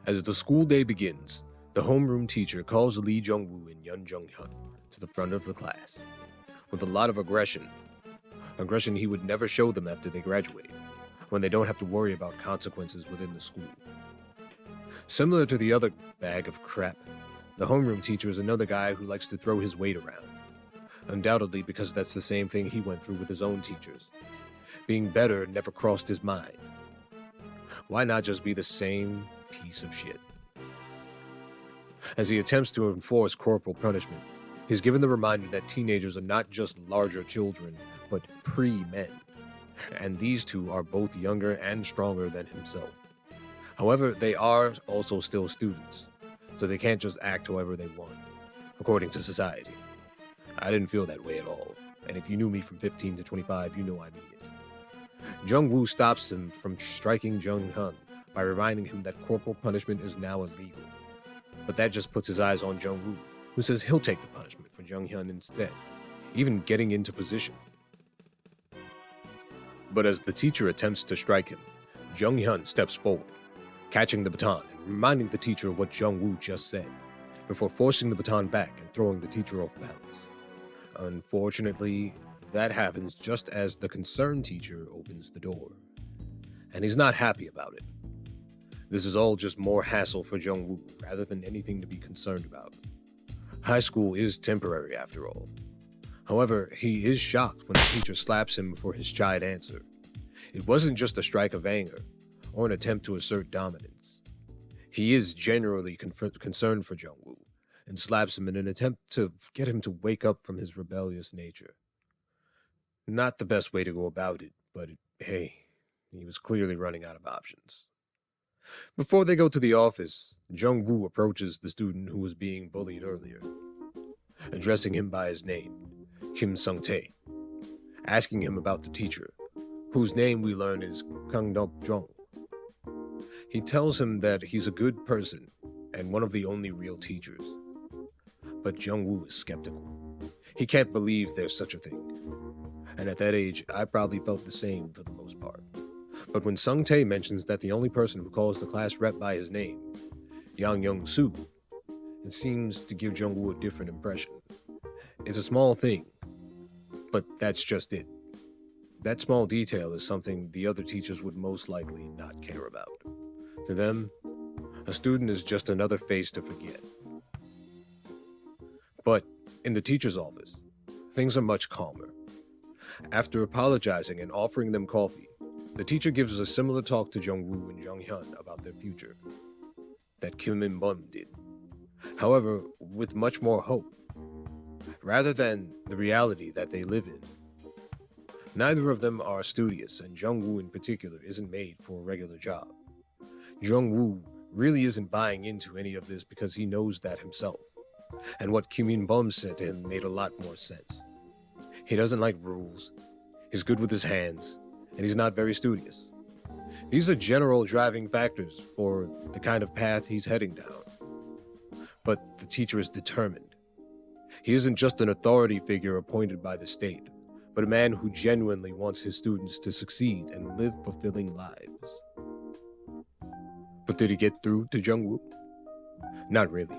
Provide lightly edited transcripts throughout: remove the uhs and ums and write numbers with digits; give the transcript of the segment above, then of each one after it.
As the school day begins, the homeroom teacher calls Lee Jung Woo and Yun Jung Hyun to the front of the class with a lot of aggression he would never show them after they graduate, when they don't have to worry about consequences within the school. Similar to the other bag of crap, the homeroom teacher is another guy who likes to throw his weight around, undoubtedly because that's the same thing he went through with his own teachers. Being better never crossed his mind. Why not just be the same piece of shit? As he attempts to enforce corporal punishment, he's given the reminder that teenagers are not just larger children, but pre-men, and these two are both younger and stronger than himself. However, they are also still students, so they can't just act however they want, according to society. I didn't feel that way at all, and if you knew me from 15 to 25, you know I mean it. Jung Woo stops him from striking Jung Hyun by reminding him that corporal punishment is now illegal. But that just puts his eyes on Jung Woo, who says he'll take the punishment for Jung Hyun instead, even getting into position. But as the teacher attempts to strike him, Jung Hyun steps forward, catching the baton and reminding the teacher of what Jung Woo just said, before forcing the baton back and throwing the teacher off balance. Unfortunately, that happens just as the concerned teacher opens the door, and he's not happy about it. This is all just more hassle for Jung Woo rather than anything to be concerned about. High school is temporary after all. However, he is shocked when the teacher slaps him for his shy answer. It wasn't just a strike of anger or an attempt to assert dominance. He is genuinely concerned for Jung Woo and slaps him in an attempt to get him to wake up from his rebellious nature. Not the best way to go about it, but hey, he was clearly running out of options. Before they go to the office, Jung Woo approaches the student who was being bullied earlier, addressing him by his name, Kim Sung-tae, asking him about the teacher, whose name we learn is Kang Dok-jong. He tells him that he's a good person and one of the only real teachers. But Jung Woo is skeptical. He can't believe there's such a thing. And at that age, I probably felt the same for the most part. But when Sung-tae mentions that the only person who calls the class rep by his name, Yang Young-soo, it seems to give Jung Woo a different impression. It's a small thing, but that's just it. That small detail is something the other teachers would most likely not care about. To them, a student is just another face to forget. But in the teacher's office, things are much calmer. After apologizing and offering them coffee, the teacher gives a similar talk to Jung Woo and Jung Hyun about their future that Kim In Bum did. However, with much more hope, rather than the reality that they live in. Neither of them are studious, and Jung Woo in particular isn't made for a regular job. Jung Woo really isn't buying into any of this because he knows that himself, and what Kim In Bum said to him made a lot more sense. He doesn't like rules, he's good with his hands, and he's not very studious. These are general driving factors for the kind of path he's heading down. But the teacher is determined. He isn't just an authority figure appointed by the state, but a man who genuinely wants his students to succeed and live fulfilling lives. But did he get through to Jung Woo? Not really.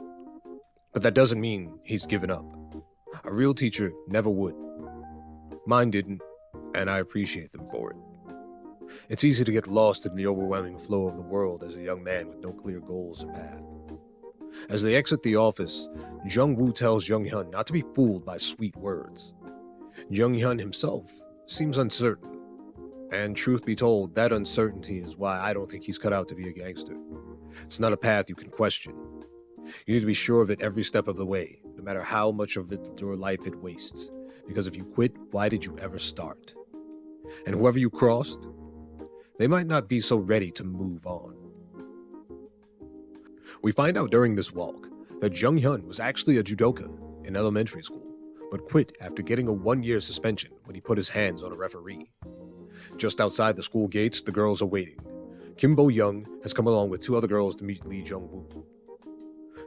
But that doesn't mean he's given up. A real teacher never would. Mine didn't, and I appreciate them for it. It's easy to get lost in the overwhelming flow of the world as a young man with no clear goals or path. As they exit the office, Jung Woo tells Jung Hyun not to be fooled by sweet words. Jung Hyun himself seems uncertain, and truth be told, that uncertainty is why I don't think he's cut out to be a gangster. It's not a path you can question. You need to be sure of it every step of the way, no matter how much of your life it wastes. Because if you quit, why did you ever start? And whoever you crossed, they might not be so ready to move on. We find out during this walk that Jung Hyun was actually a judoka in elementary school, but quit after getting a 1-year suspension when he put his hands on a referee. Just outside the school gates, the girls are waiting. Kim Bo Young has come along with 2 other girls to meet Lee Jung Woo.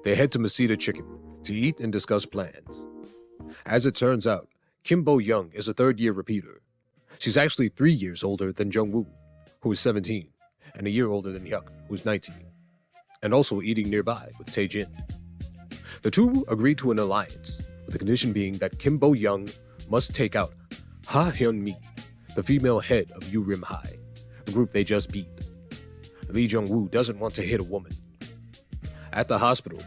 They head to Masita Chicken to eat and discuss plans. As it turns out, Kim Bo Young is a 3rd-year repeater. She's actually 3 years older than Jung Woo, who is 17, and a year older than Hyuk, who's 19. and also eating nearby with Tae Jin. The two agree to an alliance, with the condition being that Kim Bo Young must take out Ha Hyun Mi, the female head of Urim High, the group they just beat. Lee Jung Woo doesn't want to hit a woman. At the hospital,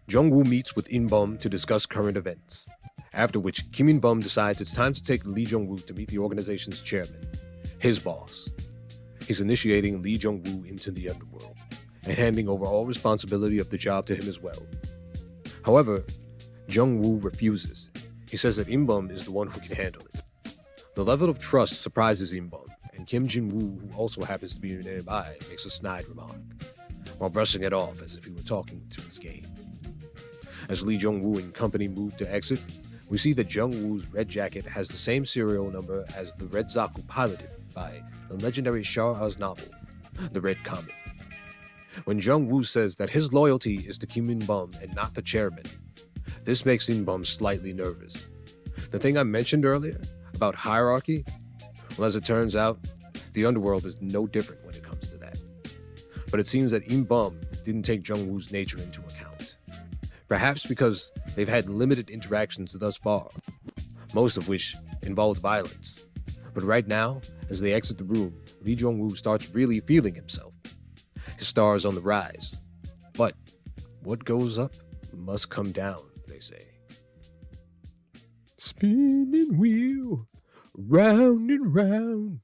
Jung Woo meets with In Bum to discuss current events, after which Kim In Bum decides it's time to take Lee Jung Woo to meet the organization's chairman, his boss. He's initiating Lee Jung Woo into the underworld, and handing over all responsibility of the job to him as well. However, Jung Woo refuses. He says that In Bum is the one who can handle it. The level of trust surprises In Bum, and Kim Jin Woo, who also happens to be nearby, makes a snide remark, while brushing it off as if he were talking to his game. As Lee Jung Woo and company move to exit, we see that Jung Woo's red jacket has the same serial number as the Red Zaku piloted by the legendary Shah novel, The Red Comet. When Jung Woo says that his loyalty is to Kim In Bum and not the chairman, this makes In Bum slightly nervous. The thing I mentioned earlier about hierarchy, well, as it turns out, the underworld is no different when it comes to that. But it seems that In Bum didn't take Jung Woo's nature into account. Perhaps because they've had limited interactions thus far, most of which involved violence. But right now, as they exit the room, Lee Jung Woo starts really feeling himself. His star is on the rise. But what goes up must come down, they say. Spinning wheel, round and round.